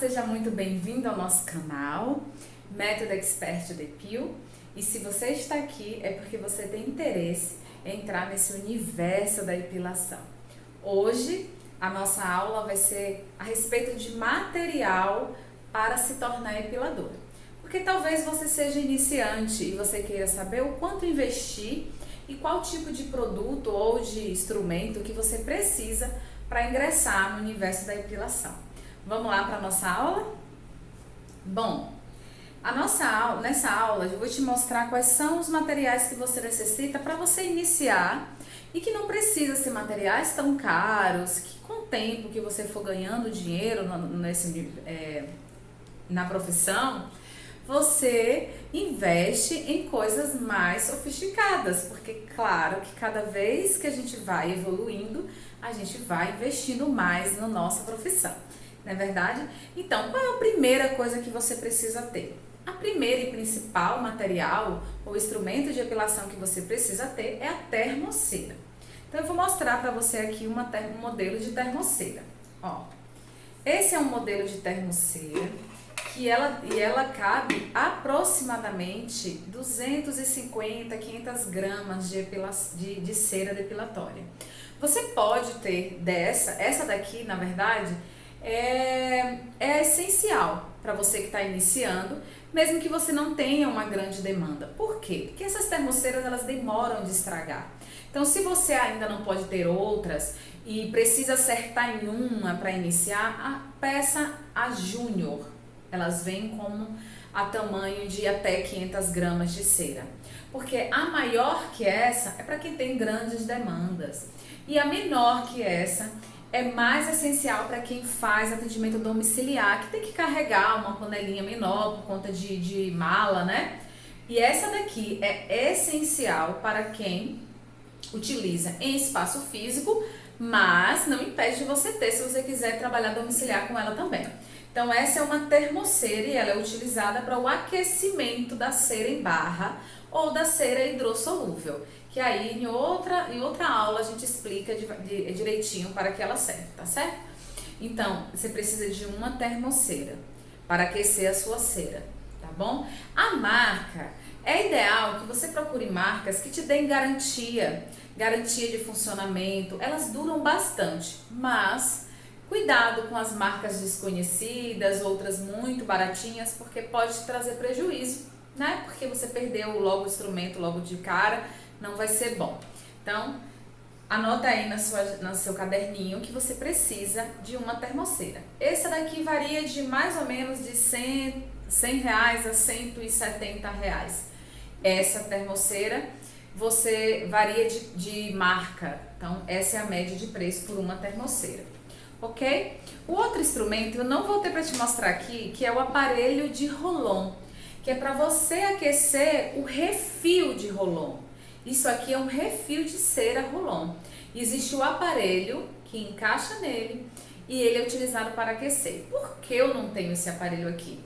seja muito bem-vindo ao nosso canal Método Expert Depil. E se você está aqui é porque você tem interesse em entrar nesse universo da depilação. Hoje a nossa aula vai ser a respeito de material para se tornar epiladora. Porque talvez você seja iniciante e você queira saber o quanto investir e qual tipo de produto ou de instrumento que você precisa para ingressar no universo da depilação. Vamos lá para a nossa aula? Bom, nessa aula eu vou te mostrar quais são os materiais que você necessita para você iniciar e que não precisa ser materiais tão caros, que com o tempo que você for ganhando dinheiro na profissão, você investe em coisas mais sofisticadas, porque claro que cada vez que a gente vai evoluindo, a gente vai investindo mais na nossa profissão, não é verdade? Então, qual é a primeira coisa que você precisa ter? A primeira e principal material ou instrumento de depilação que você precisa ter é a termoceira. Então, eu vou mostrar para você aqui um modelo de termoceira. Ó, esse é um modelo de termoceira que ela cabe aproximadamente 250, 500 gramas de cera depilatória. Você pode ter essa daqui, na verdade, é essencial para você que está iniciando, mesmo que você não tenha uma grande demanda. Por quê? Porque essas termoceiras elas demoram de estragar. Então, se você ainda não pode ter outras e precisa acertar em uma para iniciar, peça a Júnior. Elas vêm como a tamanho de até 500 gramas de cera. Porque a maior que essa é para quem tem grandes demandas. E a menor que essa é mais essencial para quem faz atendimento domiciliar, que tem que carregar uma panelinha menor por conta de mala, né? E essa daqui é essencial para quem utiliza em espaço físico, mas não impede de você ter se você quiser trabalhar domiciliar com ela também. Então essa é uma termoceira e ela é utilizada para o aquecimento da cera em barra ou da cera hidrossolúvel, que aí em outra aula a gente explica direitinho para que ela serve, tá certo? Então, você precisa de uma termoceira para aquecer a sua cera, tá bom? A marca, é ideal que você procure marcas que te deem garantia de funcionamento, elas duram bastante, mas cuidado com as marcas desconhecidas, outras muito baratinhas, porque pode te trazer prejuízo, né? Porque você perdeu logo o instrumento logo de cara, não vai ser bom. Então, anota aí no seu caderninho que você precisa de uma termoceira. Essa daqui varia de mais ou menos de R$100 a R$170. Essa termoceira você varia de marca, então essa é a média de preço por uma termoceira, ok? O outro instrumento eu não vou ter para te mostrar aqui, que é o aparelho de Rolon, que é para você aquecer o refil de Rolon. Isso aqui é um refil de cera Rolon. Existe o aparelho que encaixa nele e ele é utilizado para aquecer. Por que eu não tenho esse aparelho aqui?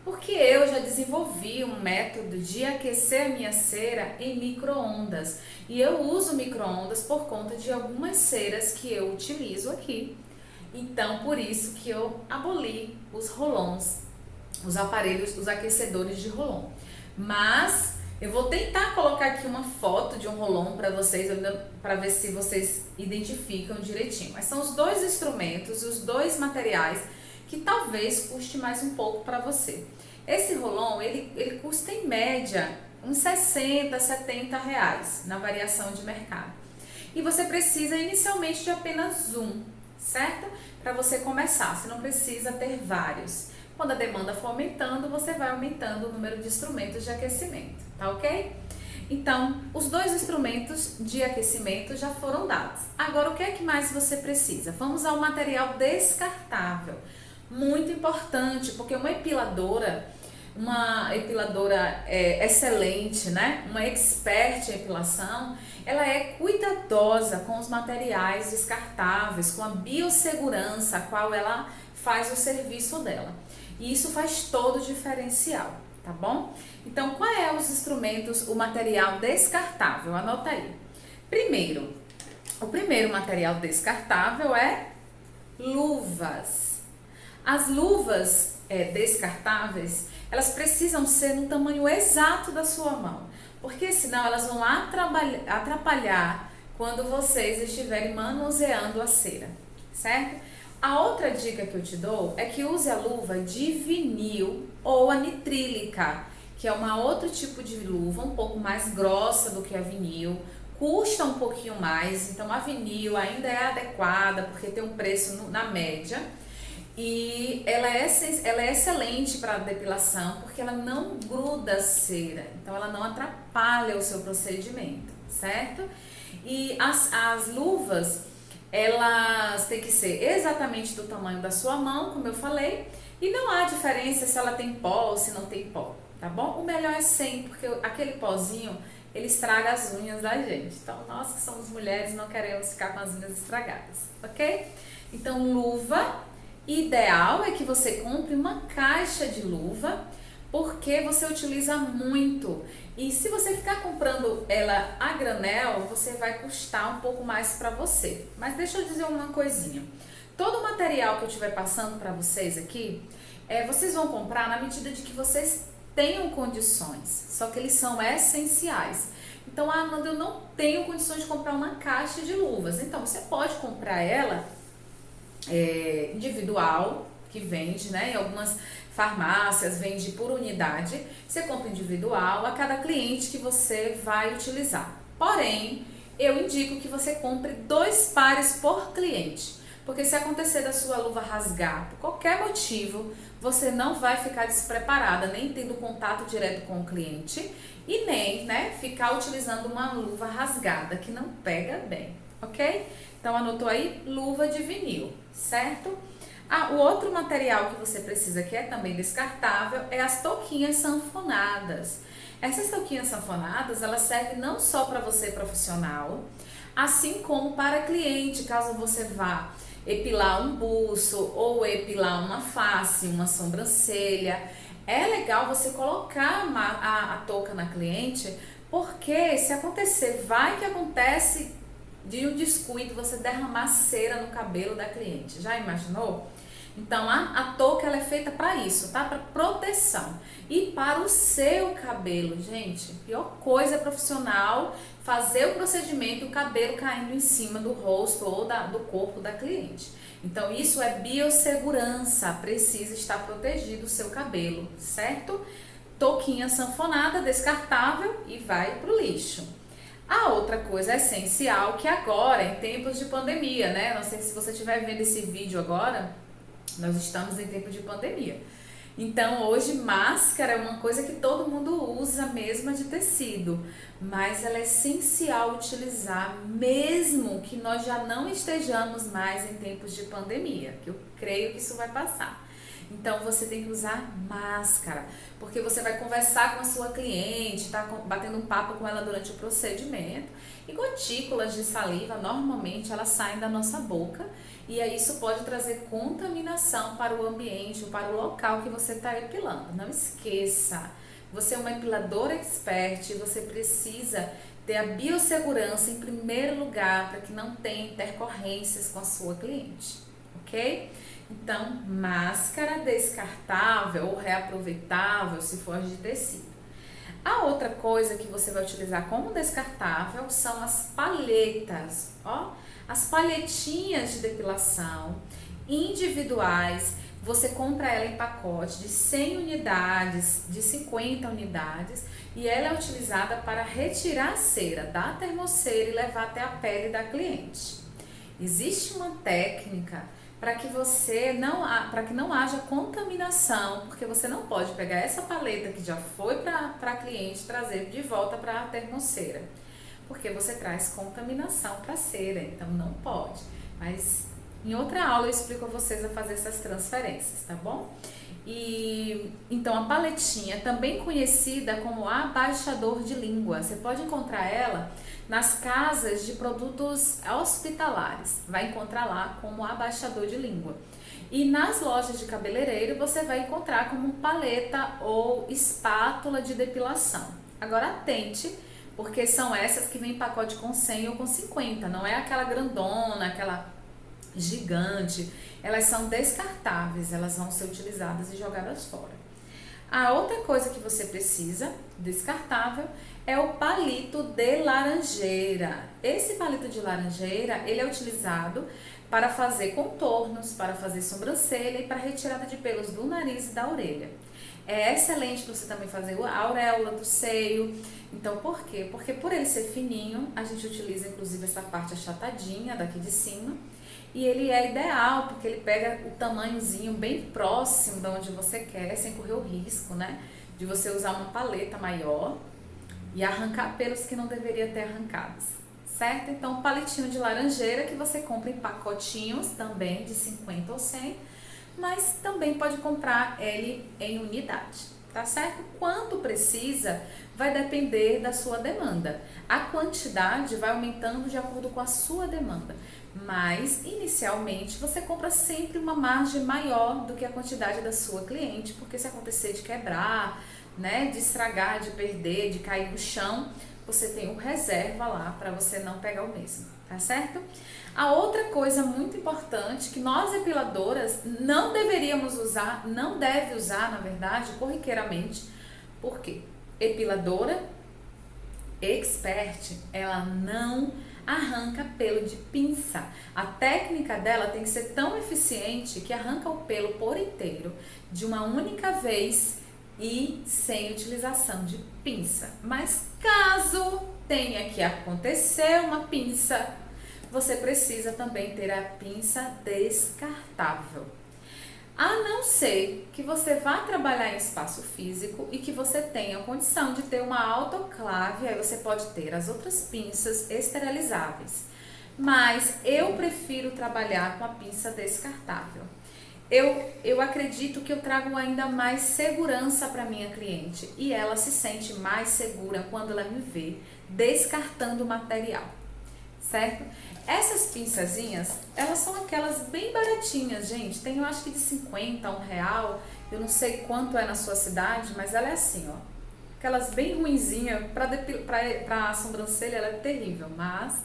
Porque eu já desenvolvi um método de aquecer a minha cera em micro-ondas. E eu uso micro-ondas por conta de algumas ceras que eu utilizo aqui. Então, por isso que eu aboli os rolons, os aparelhos, os aquecedores de Rolon. Mas eu vou tentar colocar aqui uma foto de um Rolon para vocês, para ver se vocês identificam direitinho. Mas são os dois instrumentos e os dois materiais que talvez custe mais um pouco para você. Esse Rolon, ele custa em média uns 60, 70 reais na variação de mercado. E você precisa inicialmente de apenas um, certo? Para você começar, você não precisa ter vários. Quando a demanda for aumentando, você vai aumentando o número de instrumentos de aquecimento, tá ok? Então, os dois instrumentos de aquecimento já foram dados. Agora, o que é que mais você precisa? Vamos ao material descartável. Muito importante, porque uma epiladora excelente, né? Uma expert em epilação, ela é cuidadosa com os materiais descartáveis, com a biossegurança a qual ela faz o serviço dela. E isso faz todo o diferencial, tá bom? Então, qual é os instrumentos, o material descartável? Anota aí. O primeiro material descartável é luvas. As luvas descartáveis, elas precisam ser no tamanho exato da sua mão, porque senão elas vão atrapalhar quando vocês estiverem manuseando a cera, certo? A outra dica que eu te dou é que use a luva de vinil ou a nitrílica, que é uma outro tipo de luva, um pouco mais grossa do que a vinil, custa um pouquinho mais, então a vinil ainda é adequada porque tem um preço na média e ela é excelente para depilação porque ela não gruda a cera, então ela não atrapalha o seu procedimento, certo? E as luvas, elas têm que ser exatamente do tamanho da sua mão, como eu falei, e não há diferença se ela tem pó ou se não tem pó, tá bom? O melhor é sem, porque aquele pozinho, ele estraga as unhas da gente. Então, nós que somos mulheres não queremos ficar com as unhas estragadas, ok? Então, luva, ideal é que você compre uma caixa de luva, porque você utiliza muito. E se você ficar comprando ela a granel, você vai custar um pouco mais para você. Mas deixa eu dizer uma coisinha. Todo o material que eu estiver passando para vocês aqui, vocês vão comprar na medida de que vocês tenham condições, só que eles são essenciais. Então, Nanda, eu não tenho condições de comprar uma caixa de luvas. Então, você pode comprar ela individual, que vende, né? Em algumas farmácias vende por unidade. Você compra individual a cada cliente que você vai utilizar. Porém, eu indico que você compre 2 pares por cliente. Porque se acontecer da sua luva rasgar por qualquer motivo, você não vai ficar despreparada, nem tendo contato direto com o cliente e nem, né, ficar utilizando uma luva rasgada que não pega bem, ok? Então anotou aí? Luva de vinil, certo? O outro material que você precisa, que é também descartável, é as touquinhas sanfonadas. Essas touquinhas sanfonadas, elas servem não só para você profissional, assim como para cliente, caso você vá epilar um buço ou epilar uma face, uma sobrancelha. É legal você colocar a touca na cliente, porque se acontecer, vai que acontece de um descuido você derramar cera no cabelo da cliente. Já imaginou? Então a touca ela é feita para isso, tá? Para proteção e para o seu cabelo, gente. Pior coisa é profissional fazer o procedimento e o cabelo caindo em cima do rosto ou do corpo da cliente. Então isso é biossegurança, precisa estar protegido o seu cabelo, certo? Touquinha sanfonada, descartável e vai pro lixo. A outra coisa essencial que agora, em tempos de pandemia, né? Não sei se você estiver vendo esse vídeo agora, nós estamos em tempo de pandemia. Então, hoje, máscara é uma coisa que todo mundo usa mesmo de tecido, mas ela é essencial utilizar mesmo que nós já não estejamos mais em tempos de pandemia, que eu creio que isso vai passar. Então, você tem que usar máscara, porque você vai conversar com a sua cliente, tá batendo um papo com ela durante o procedimento, e gotículas de saliva, normalmente, elas saem da nossa boca, e aí isso pode trazer contaminação para o ambiente ou para o local que você está epilando. Não esqueça, você é uma epiladora expert e você precisa ter a biossegurança em primeiro lugar para que não tenha intercorrências com a sua cliente, ok? Então, máscara descartável ou reaproveitável se for de tecido. A outra coisa que você vai utilizar como descartável são as palhetas, ó. As palhetinhas de depilação individuais, você compra ela em pacote de 100 unidades, de 50 unidades, e ela é utilizada para retirar a cera da termoceira e levar até a pele da cliente. Existe uma técnica para que que não haja contaminação, porque você não pode pegar essa paleta que já foi para a cliente e trazer de volta para a termoceira, porque você traz contaminação para a cera, então não pode. Mas em outra aula eu explico a vocês a fazer essas transferências, tá bom? E então a paletinha, também conhecida como abaixador de língua, você pode encontrar ela nas casas de produtos hospitalares, vai encontrar lá como abaixador de língua. E nas lojas de cabeleireiro você vai encontrar como paleta ou espátula de depilação. Agora atente, porque são essas que vem em pacote com 100 ou com 50, não é aquela grandona, aquela gigante, elas são descartáveis, elas vão ser utilizadas e jogadas fora. A outra coisa que você precisa, descartável, é o palito de laranjeira. Esse palito de laranjeira, ele é utilizado para fazer contornos, para fazer sobrancelha e para retirada de pelos do nariz e da orelha. É excelente para você também fazer a auréola do seio. Então, por quê? Porque por ele ser fininho, a gente utiliza inclusive essa parte achatadinha daqui de cima. E ele é ideal, porque ele pega o tamanhozinho bem próximo de onde você quer, sem correr o risco, né? De você usar uma paleta maior e arrancar pelos que não deveria ter arrancados, certo? Então, um palitinho de laranjeira que você compra em pacotinhos também, de 50 ou 100, mas também pode comprar ele em unidade, tá certo? Quanto precisa vai depender da sua demanda. A quantidade vai aumentando de acordo com a sua demanda, mas inicialmente você compra sempre uma margem maior do que a quantidade da sua cliente, porque se acontecer de quebrar, né, de estragar, de perder, de cair no chão, você tem um reserva lá para você não pegar o mesmo, tá certo? A outra coisa muito importante que nós epiladoras não deveríamos usar, não deve usar, na verdade, corriqueiramente, porque epiladora expert, ela não arranca pelo de pinça. A técnica dela tem que ser tão eficiente que arranca o pelo por inteiro de uma única vez e sem utilização de pinça. Mas caso tenha que acontecer uma pinça, você precisa também ter a pinça descartável. A não ser que você vá trabalhar em espaço físico e que você tenha a condição de ter uma autoclave, aí você pode ter as outras pinças esterilizáveis. Mas eu prefiro trabalhar com a pinça descartável. Eu acredito que eu trago ainda mais segurança para minha cliente e ela se sente mais segura quando ela me vê descartando o material, certo? Essas pinçazinhas, elas são aquelas bem baratinhas, gente. Tem, eu acho que de 50 a R$1. Eu não sei quanto é na sua cidade, mas ela é assim, ó. Aquelas bem ruinzinhas, para a sobrancelha ela é terrível, mas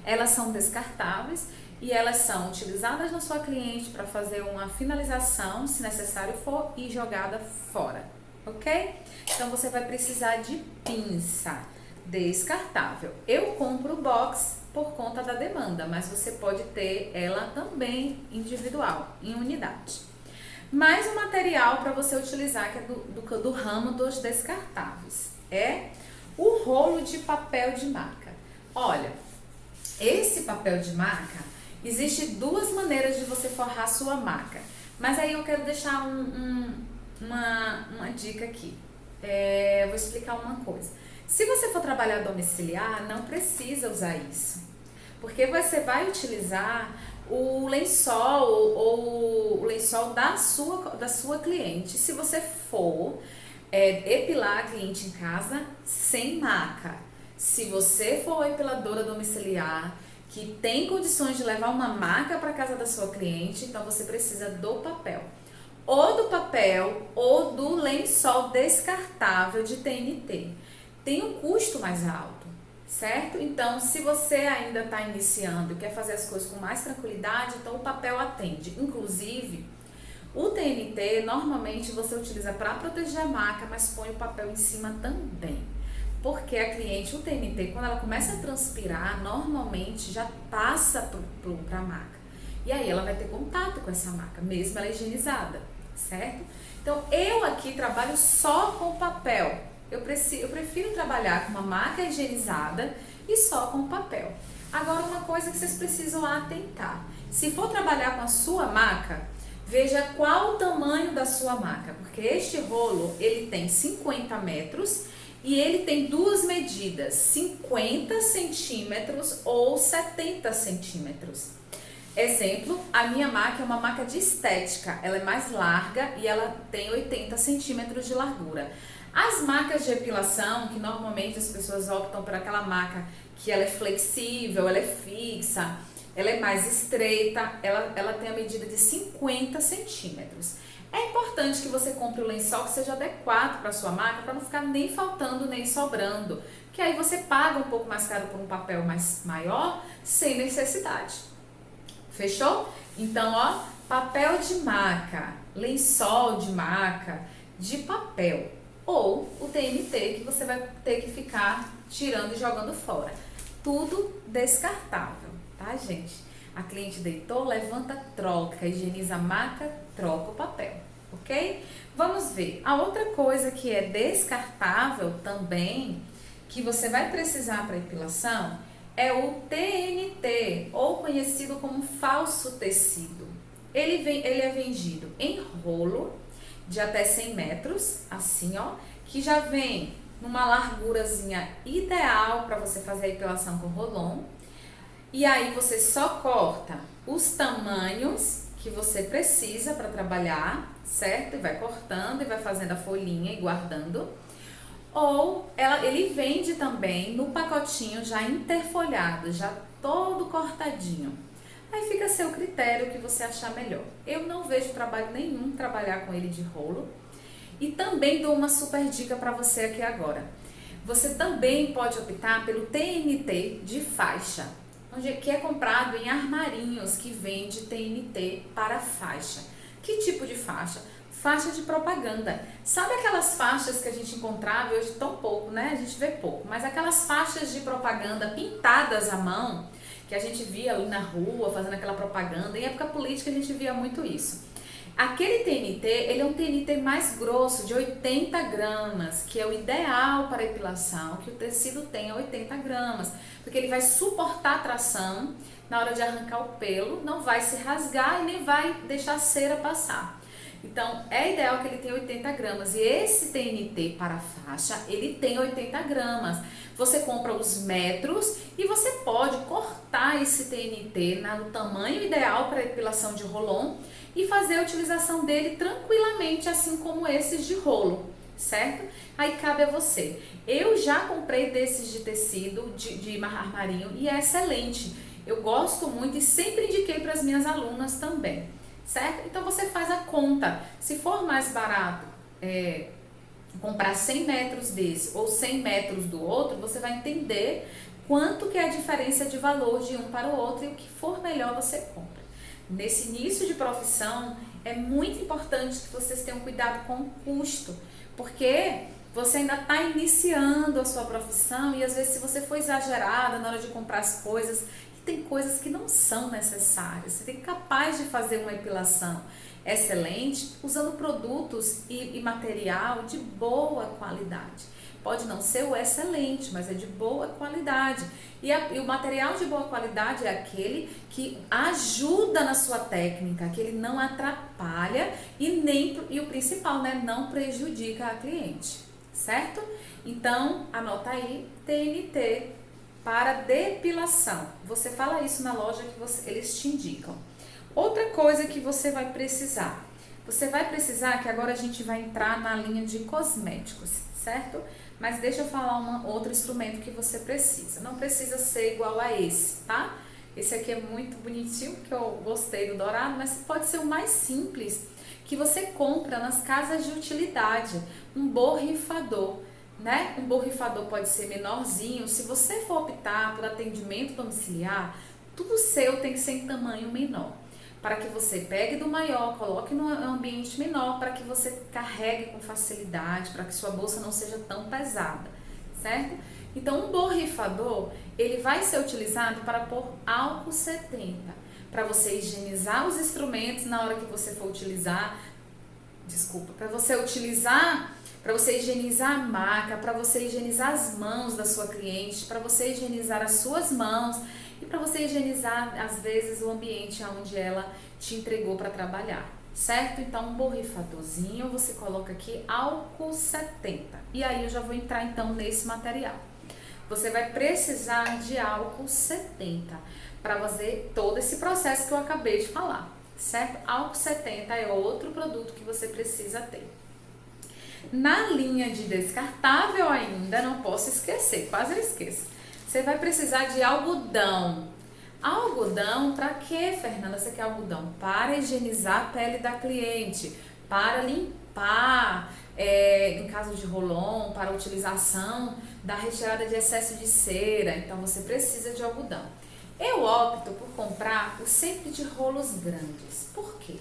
elas são descartáveis e elas são utilizadas na sua cliente para fazer uma finalização, se necessário for, e jogada fora, ok? Então você vai precisar de pinça descartável. Eu compro o box por conta da demanda, mas você pode ter ela também individual, em unidade. Mais um material para você utilizar que é do ramo dos descartáveis é o rolo de papel de maca. Olha, esse papel de maca, existe duas maneiras de você forrar sua maca, mas aí eu quero deixar uma dica aqui. Eu vou explicar uma coisa. Se você for trabalhar domiciliar, não precisa usar isso, porque você vai utilizar o lençol ou o lençol da sua cliente. Se você for epilar a cliente em casa, sem maca. Se você for epiladora domiciliar, que tem condições de levar uma maca para casa da sua cliente, então você precisa do papel. Ou do papel ou do lençol descartável de TNT. Tem um custo mais alto, certo? Então, se você ainda está iniciando e quer fazer as coisas com mais tranquilidade, então o papel atende. Inclusive, o TNT, normalmente você utiliza para proteger a maca, mas põe o papel em cima também. Porque a cliente, o TNT, quando ela começa a transpirar, normalmente já passa para a maca. E aí ela vai ter contato com essa maca, mesmo ela higienizada, certo? Então, eu aqui trabalho só com papel. Eu prefiro trabalhar com uma maca higienizada e só com papel. Agora, uma coisa que vocês precisam atentar. Se for trabalhar com a sua maca, veja qual o tamanho da sua maca. Porque este rolo, ele tem 50 metros e ele tem duas medidas, 50 centímetros ou 70 centímetros. Exemplo, a minha maca é uma maca de estética. Ela é mais larga e ela tem 80 centímetros de largura. As macas de epilação, que normalmente as pessoas optam por aquela maca que ela é flexível, ela é fixa, ela é mais estreita, ela tem a medida de 50 centímetros. É importante que você compre o lençol que seja adequado para a sua maca, para não ficar nem faltando nem sobrando, que aí você paga um pouco mais caro por um papel mais maior, sem necessidade. Fechou? Então, ó, papel de maca, lençol de maca, de papel. Ou o TNT que você vai ter que ficar tirando e jogando fora. Tudo descartável, tá, gente? A cliente deitou, levanta, troca, higieniza a maca, troca o papel, ok? Vamos ver. A outra coisa que é descartável também, que você vai precisar para epilação, é o TNT, ou conhecido como falso tecido. Ele é vendido em rolo de até 100 metros, assim, ó, que já vem numa largurazinha ideal para você fazer a epilação com Rolon. E aí você só corta os tamanhos que você precisa para trabalhar, certo? E vai cortando e vai fazendo a folhinha e guardando. Ou ele vende também no pacotinho já interfolhado, já todo cortadinho. Aí fica a seu critério o que você achar melhor. Eu não vejo trabalho nenhum trabalhar com ele de rolo. E também dou uma super dica para você aqui agora. Você também pode optar pelo TNT de faixa, que é comprado em armarinhos que vende TNT para faixa. Que tipo de faixa? Faixa de propaganda. Sabe aquelas faixas que a gente encontrava hoje tão pouco, né? A gente vê pouco, mas aquelas faixas de propaganda pintadas à mão, que a gente via ali na rua fazendo aquela propaganda. Em época política a gente via muito isso. Aquele TNT, ele é um TNT mais grosso, de 80 gramas, que é o ideal para epilação, que o tecido tenha 80 gramas, porque ele vai suportar a tração na hora de arrancar o pelo, não vai se rasgar e nem vai deixar a cera passar. Então, é ideal que ele tenha 80 gramas. E esse TNT para faixa, ele tem 80 gramas. Você compra os metros e você pode cortar esse TNT no tamanho ideal para epilação de Rolon e fazer a utilização dele tranquilamente, assim como esses de rolo, certo? Aí cabe a você. Eu já comprei desses de tecido, de armarinho, e é excelente. Eu gosto muito e sempre indiquei para as minhas alunas também, certo? Então você faz a conta. Se for mais barato comprar 100 metros desse ou 100 metros do outro, você vai entender quanto que é a diferença de valor de um para o outro, e o que for melhor você compra. Nesse início de profissão, é muito importante que vocês tenham cuidado com o custo, porque você ainda está iniciando a sua profissão e às vezes, se você for exagerada na hora de comprar as coisas, tem coisas que não são necessárias. Você tem que ser capaz de fazer uma epilação excelente usando produtos e material de boa qualidade. Pode não ser o excelente, mas é de boa qualidade. E o material de boa qualidade é aquele que ajuda na sua técnica, que ele não atrapalha e o principal, né, não prejudica a cliente, certo? Então, anota aí, TNT para depilação. Você fala isso na loja que eles te indicam. Outra coisa que você vai precisar. Você vai precisar, que agora a gente vai entrar na linha de cosméticos, certo? Mas deixa eu falar outro instrumento que você precisa. Não precisa ser igual a esse, tá? Esse aqui é muito bonitinho, que eu gostei do dourado, mas pode ser o mais simples, que você compra nas casas de utilidade. Um borrifador, né? Um borrifador pode ser menorzinho. Se você for optar por atendimento domiciliar, tudo seu tem que ser em tamanho menor, para que você pegue do maior, coloque no ambiente menor, para que você carregue com facilidade, para que sua bolsa não seja tão pesada, certo? Então, um borrifador, ele vai ser utilizado para pôr álcool 70, para você higienizar os instrumentos na hora que você for utilizar, para você higienizar a maca, para você higienizar as mãos da sua cliente, para você higienizar as suas mãos e para você higienizar, às vezes, o ambiente onde ela te entregou para trabalhar, certo? Então, um borrifadorzinho, você coloca aqui álcool 70. E aí eu já vou entrar, então, nesse material. Você vai precisar de álcool 70 para fazer todo esse processo que eu acabei de falar, certo? Álcool 70 é outro produto que você precisa ter. Na linha de descartável ainda, não posso esquecer, quase eu esqueço. Você vai precisar de algodão. Algodão para quê, Fernanda? Você quer algodão? Para higienizar a pele da cliente, para limpar, em caso de Rolon, para utilização da retirada de excesso de cera. Então, você precisa de algodão. Eu opto por comprar o sempre de rolos grandes. Por quê?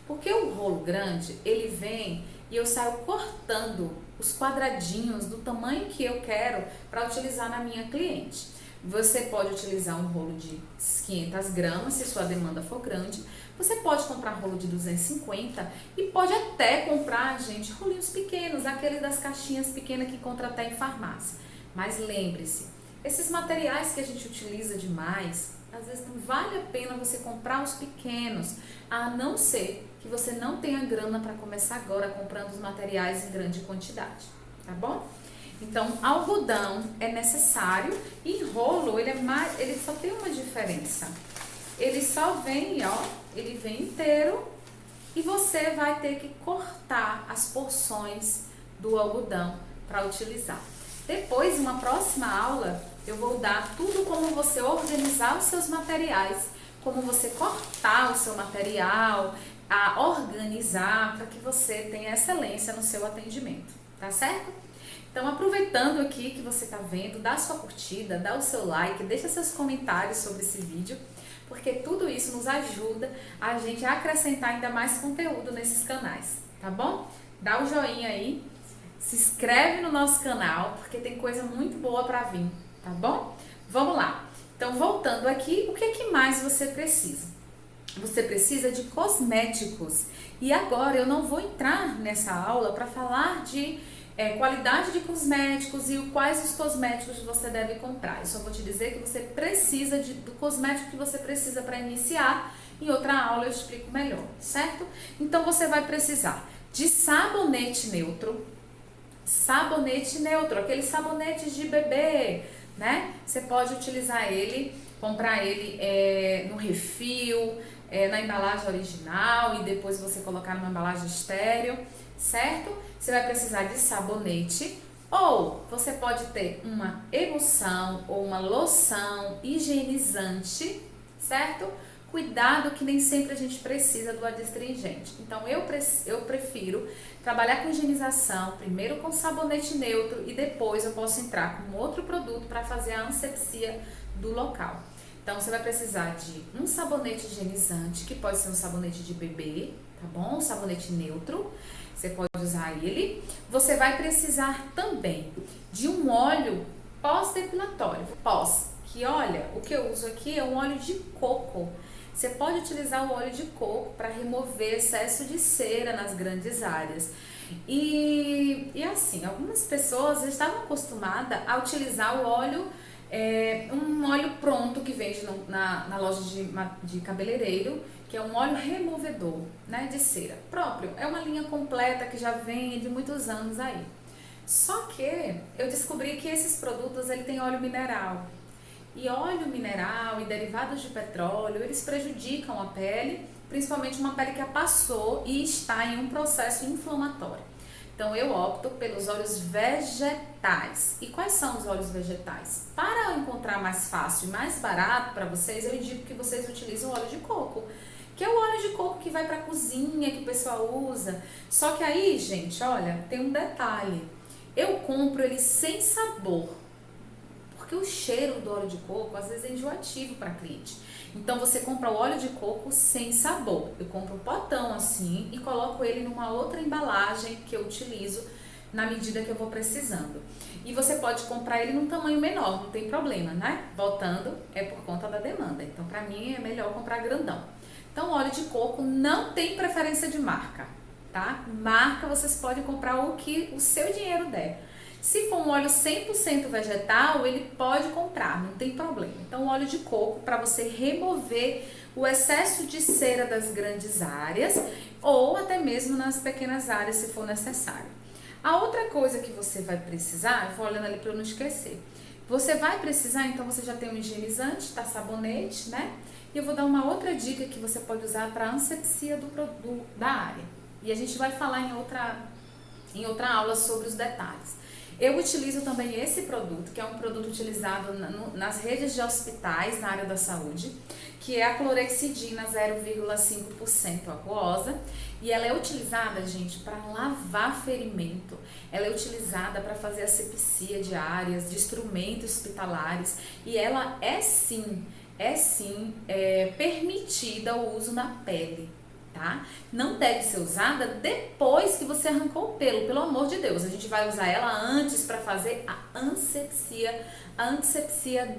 Porque o rolo grande, ele vem e eu saio cortando os quadradinhos do tamanho que eu quero para utilizar na minha cliente. Você pode utilizar um rolo de 500 gramas, se sua demanda for grande. Você pode comprar rolo de 250 e pode até comprar, gente, rolinhos pequenos, aqueles das caixinhas pequenas que encontra até em farmácia. Mas lembre-se, esses materiais que a gente utiliza demais, às vezes não vale a pena você comprar os pequenos, a não ser que você não tenha grana para começar agora comprando os materiais em grande quantidade, tá bom? Então, algodão é necessário e rolo, ele só tem uma diferença. Ele só vem, ó, ele vem inteiro e você vai ter que cortar as porções do algodão para utilizar. Depois, em uma próxima aula, eu vou dar tudo como você organizar os seus materiais, como você cortar o seu material, a organizar para que você tenha excelência no seu atendimento, tá certo? Então, aproveitando aqui que você está vendo, dá sua curtida, dá o seu like, deixa seus comentários sobre esse vídeo, porque tudo isso nos ajuda a gente a acrescentar ainda mais conteúdo nesses canais, tá bom? Dá o joinha aí, se inscreve no nosso canal, porque tem coisa muito boa para vir, tá bom? Vamos lá. Então, voltando aqui, o que mais você precisa? Você precisa de cosméticos. E agora eu não vou entrar nessa aula para falar de qualidade de cosméticos e quais os cosméticos você deve comprar. Eu só vou te dizer que você precisa do cosmético que você precisa para iniciar. Em outra aula eu explico melhor, certo? Então você vai precisar de sabonete neutro, aqueles sabonetes de bebê, né? Você pode utilizar ele, comprar ele no refil, na embalagem original e depois você colocar numa embalagem estéreo, certo? Você vai precisar de sabonete ou você pode ter uma emulsão ou uma loção higienizante, certo? Cuidado que nem sempre a gente precisa do adstringente. Então eu prefiro trabalhar com higienização, primeiro com sabonete neutro e depois eu posso entrar com outro produto para fazer a asepsia do local. Então você vai precisar de um sabonete higienizante, que pode ser um sabonete de bebê, tá bom? Um sabonete neutro, você pode usar ele. Você vai precisar também de um óleo pós-depilatório. Que olha, o que eu uso aqui é um óleo de coco. Você pode utilizar o óleo de coco para remover excesso de cera nas grandes áreas. E assim, algumas pessoas estavam acostumadas a utilizar o óleo, um óleo pronto que vende na loja de cabeleireiro, que é um óleo removedor, né, de cera próprio. É uma linha completa que já vem de muitos anos aí. Só que eu descobri que esses produtos ele tem óleo mineral. E óleo mineral e derivados de petróleo, eles prejudicam a pele, principalmente uma pele que já passou e está em um processo inflamatório. Então eu opto pelos óleos vegetais. E quais são os óleos vegetais? Para encontrar mais fácil e mais barato para vocês, eu indico que vocês utilizem o óleo de coco, que é o óleo de coco que vai para a cozinha, que o pessoal usa. Só que aí, gente, olha, tem um detalhe. Eu compro ele sem sabor, porque o cheiro do óleo de coco às vezes é enjoativo para cliente. Então você compra o óleo de coco sem sabor. Eu compro um potão assim e coloco ele numa outra embalagem que eu utilizo na medida que eu vou precisando. E você pode comprar ele num tamanho menor, não tem problema, né? Voltando, é por conta da demanda. Então para mim é melhor comprar grandão. Então óleo de coco não tem preferência de marca, tá? Marca vocês podem comprar o que o seu dinheiro der. Se for um óleo 100% vegetal, ele pode comprar, não tem problema. Então, óleo de coco para você remover o excesso de cera das grandes áreas ou até mesmo nas pequenas áreas, se for necessário. A outra coisa que você vai precisar, eu vou olhando ali para eu não esquecer. Você vai precisar, então você já tem um higienizante, tá? Sabonete, né? E eu vou dar uma outra dica que você pode usar para asepsia da área. E a gente vai falar em outra aula sobre os detalhes. Eu utilizo também esse produto, que é um produto utilizado nas redes de hospitais na área da saúde, que é a clorexidina 0,5% aquosa. E ela é utilizada, gente, para lavar ferimento. Ela é utilizada para fazer asepsia de áreas, de instrumentos hospitalares. E ela é sim é sim permitida o uso na pele, tá? Não deve ser usada depois que você arrancou o pelo amor de Deus. A gente vai usar ela antes para fazer a antisepsia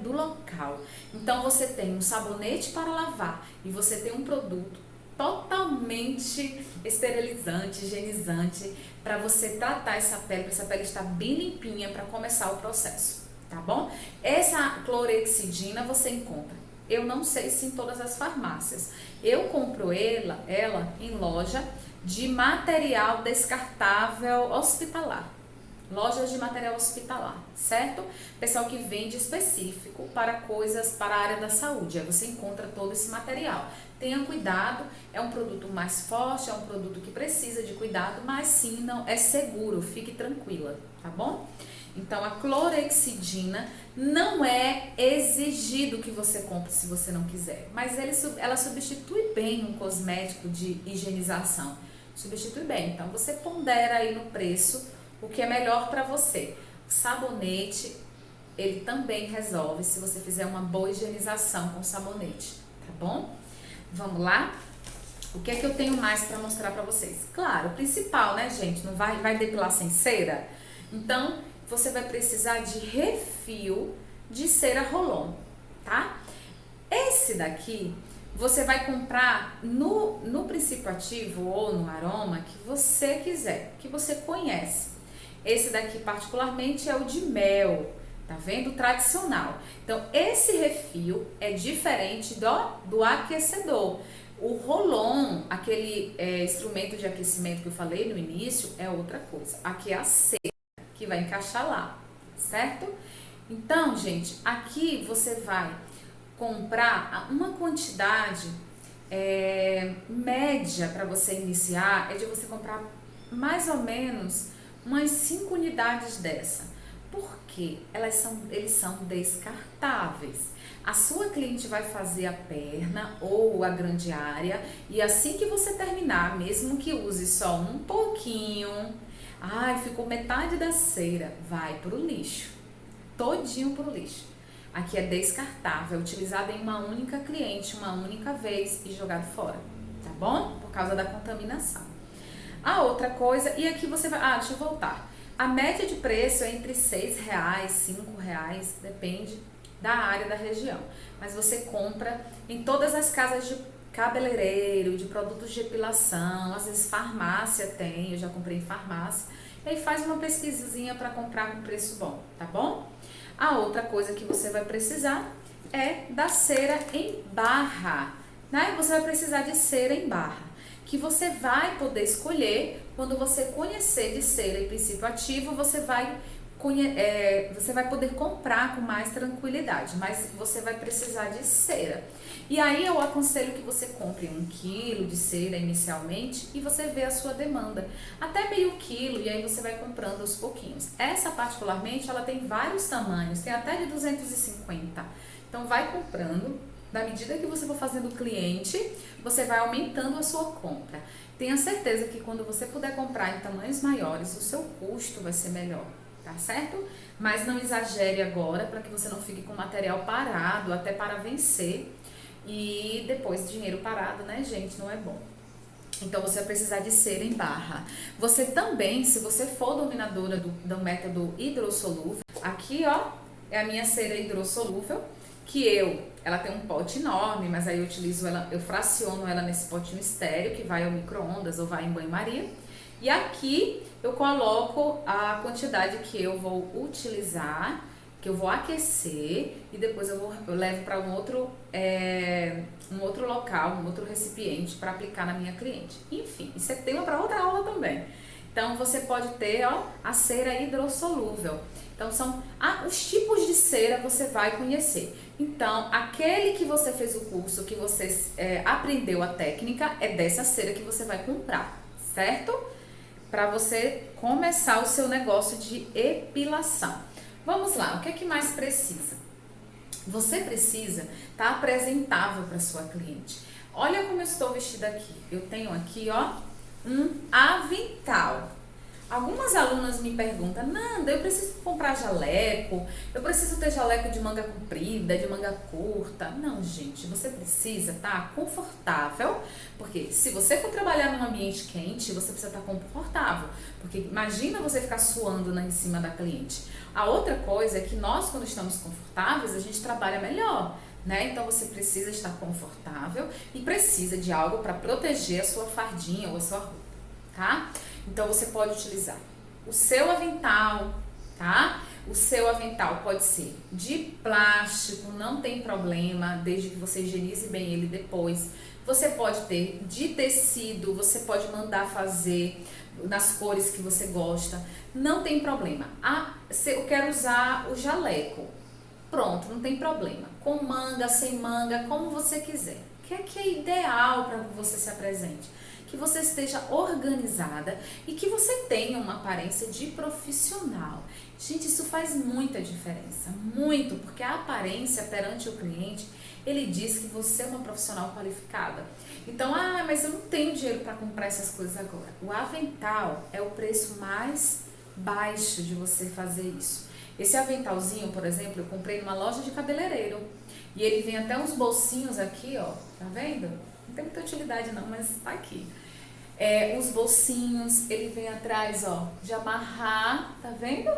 do local. Então você tem um sabonete para lavar e você tem um produto totalmente esterilizante, higienizante, para você tratar essa pele estar bem limpinha para começar o processo, tá bom? Essa clorexidina você encontra, eu não sei se em todas as farmácias. Eu compro ela em loja de material descartável hospitalar. Lojas de material hospitalar, certo? Pessoal que vende específico para coisas para a área da saúde. Aí você encontra todo esse material. Tenha cuidado, é um produto mais forte, é um produto que precisa de cuidado, mas sim, não é seguro, fique tranquila, tá bom? Então a clorexidina não é exigido que você compre se você não quiser, mas ela substitui bem um cosmético de higienização, substitui bem. Então você pondera aí no preço o que é melhor para você. O sabonete, ele também resolve se você fizer uma boa higienização com sabonete, tá bom? Vamos lá? O que é que eu tenho mais para mostrar para vocês? Claro, o principal, né, gente? Não vai depilar sem cera? Então, você vai precisar de refil de cera Rolon, tá? Esse daqui, você vai comprar no princípio ativo ou no aroma que você quiser, que você conhece. Esse daqui particularmente é o de mel, tá vendo? Tradicional. Então, esse refil é diferente do aquecedor. O Rolon, aquele instrumento de aquecimento que eu falei no início, é outra coisa. Aqui é a cera que vai encaixar lá, certo? Então, gente, aqui você vai comprar uma quantidade média para você iniciar, é de você comprar mais ou menos umas 5 unidades dessa, porque eles são descartáveis. A sua cliente vai fazer a perna ou a grande área e assim que você terminar, mesmo que use só um pouquinho, ficou metade da cera, vai pro lixo, todinho pro lixo. Aqui é descartável, é utilizado em uma única cliente, uma única vez e jogado fora, tá bom? Por causa da contaminação. A outra coisa, e aqui você vai... deixa eu voltar. A média de preço é entre R$6, R$5, depende da área da região. Mas você compra em todas as casas de cabeleireiro, de produtos de depilação, às vezes farmácia tem, eu já comprei em farmácia. E aí faz uma pesquisazinha para comprar com preço bom, tá bom? A outra coisa que você vai precisar é da cera em barra, né? Você vai precisar de cera em barra, que você vai poder escolher quando você conhecer de cera em princípio ativo, você vai poder comprar com mais tranquilidade, mas você vai precisar de cera. E aí eu aconselho que você compre 1 quilo de cera inicialmente e você vê a sua demanda, até meio quilo, e aí você vai comprando aos pouquinhos. Essa particularmente, ela tem vários tamanhos, tem até de 250, então vai comprando. Na medida que você for fazendo cliente, você vai aumentando a sua compra. Tenha certeza que quando você puder comprar em tamanhos maiores, o seu custo vai ser melhor, tá certo? Mas não exagere agora para que você não fique com material parado até para vencer e depois dinheiro parado, né, gente? Não é bom. Então você vai precisar de cera em barra. Você também, se você for dominadora do método hidrossolúvel, aqui ó, é a minha cera hidrossolúvel, que ela tem um pote enorme, mas aí eu utilizo ela, eu fraciono ela nesse potinho estéreo que vai ao micro-ondas ou vai em banho-maria. E aqui eu coloco a quantidade que eu vou utilizar, que eu vou aquecer e depois eu levo para um outro local, um outro recipiente para aplicar na minha cliente. Enfim, isso é tema para outra aula também. Então você pode ter a cera hidrossolúvel. Então são os tipos de cera você vai conhecer. Então aquele que você fez o curso, que você aprendeu a técnica, é dessa cera que você vai comprar, certo? Para você começar o seu negócio de epilação. Vamos lá, o que é que mais precisa? Você precisa estar apresentável para sua cliente. Olha como eu estou vestida aqui. Eu tenho aqui, um avental. Algumas alunas alunas me perguntam, Nanda, eu preciso comprar jaleco, eu preciso ter jaleco de manga comprida, de manga curta. Não, gente, você precisa estar confortável, porque se você for trabalhar num ambiente quente, você precisa estar confortável, porque imagina você ficar suando em cima da cliente. A outra coisa é que nós, quando estamos confortáveis, a gente trabalha melhor, né? Então você precisa estar confortável e precisa de algo para proteger a sua fardinha ou a sua roupa, tá? Então você pode utilizar o seu avental, tá? O seu avental pode ser de plástico, não tem problema, desde que você higienize bem ele depois. Você pode ter de tecido, você pode mandar fazer nas cores que você gosta, não tem problema. Ah, eu quero usar o jaleco, pronto, não tem problema. Com manga, sem manga, como você quiser. O que é ideal para que você se apresente? Que você esteja organizada e que você tenha uma aparência de profissional. Gente, isso faz muita diferença, muito, porque a aparência perante o cliente, ele diz que você é uma profissional qualificada. Então, mas eu não tenho dinheiro para comprar essas coisas agora. O avental é o preço mais baixo de você fazer isso. Esse aventalzinho, por exemplo, eu comprei numa loja de cabeleireiro e ele vem até uns bolsinhos aqui, ó, tá vendo? Não tem muita utilidade não, mas tá aqui. Os bolsinhos, ele vem atrás, ó, de amarrar, tá vendo?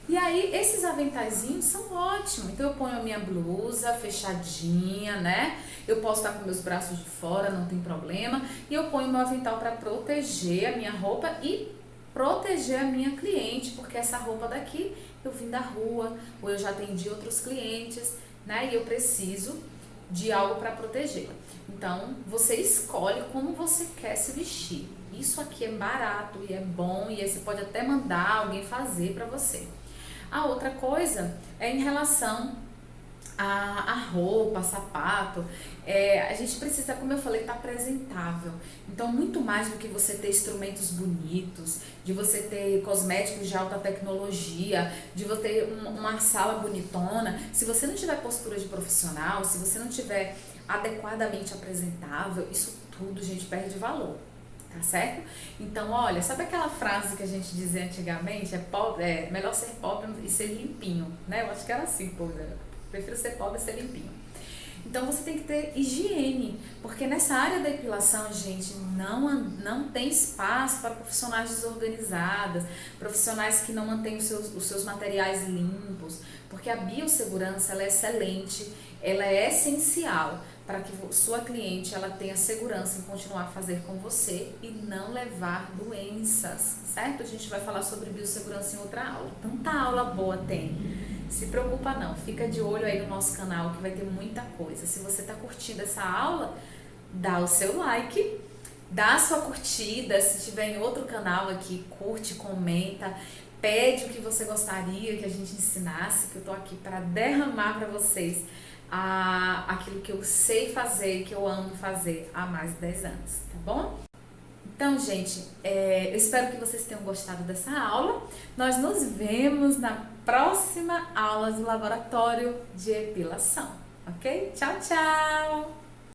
E aí, esses aventaizinhos são ótimos. Então, eu ponho a minha blusa fechadinha, né? Eu posso estar com meus braços de fora, não tem problema. E eu ponho meu avental para proteger a minha roupa e proteger a minha cliente, porque essa roupa daqui eu vim da rua, ou eu já atendi outros clientes, né? E eu preciso de algo para protegê-la. Então, você escolhe como você quer se vestir. Isso aqui é barato e é bom, e aí você pode até mandar alguém fazer para você. A outra coisa é em relação a roupa, sapato. A gente precisa, como eu falei, estar apresentável. Então, muito mais do que você ter instrumentos bonitos, de você ter cosméticos de alta tecnologia, de você ter uma sala bonitona, se você não tiver postura de profissional, se você não tiver adequadamente apresentável, isso tudo, gente, perde valor. Tá certo? Então, olha, sabe aquela frase que a gente dizia antigamente? É melhor ser pobre e ser limpinho, né? Eu acho que era assim, pô, eu prefiro ser pobre e ser limpinho. Então, você tem que ter higiene, porque nessa área da depilação, gente, não tem espaço para profissionais desorganizadas, profissionais que não mantêm os seus materiais limpos, porque a biossegurança, ela é excelente, ela é essencial para que sua cliente ela tenha segurança em continuar a fazer com você e não levar doenças, certo? A gente vai falar sobre biossegurança em outra aula. Tanta aula boa tem. Se preocupa não, fica de olho aí no nosso canal que vai ter muita coisa. Se você está curtindo essa aula, dá o seu like, dá a sua curtida. Se tiver em outro canal aqui, curte, comenta, pede o que você gostaria que a gente ensinasse, que eu tô aqui para derramar para vocês aquilo que eu sei fazer, que eu amo fazer há mais de 10 anos, tá bom? Então, gente, eu espero que vocês tenham gostado dessa aula. Nós nos vemos na próxima aula do Laboratório de Epilação, ok? Tchau, tchau!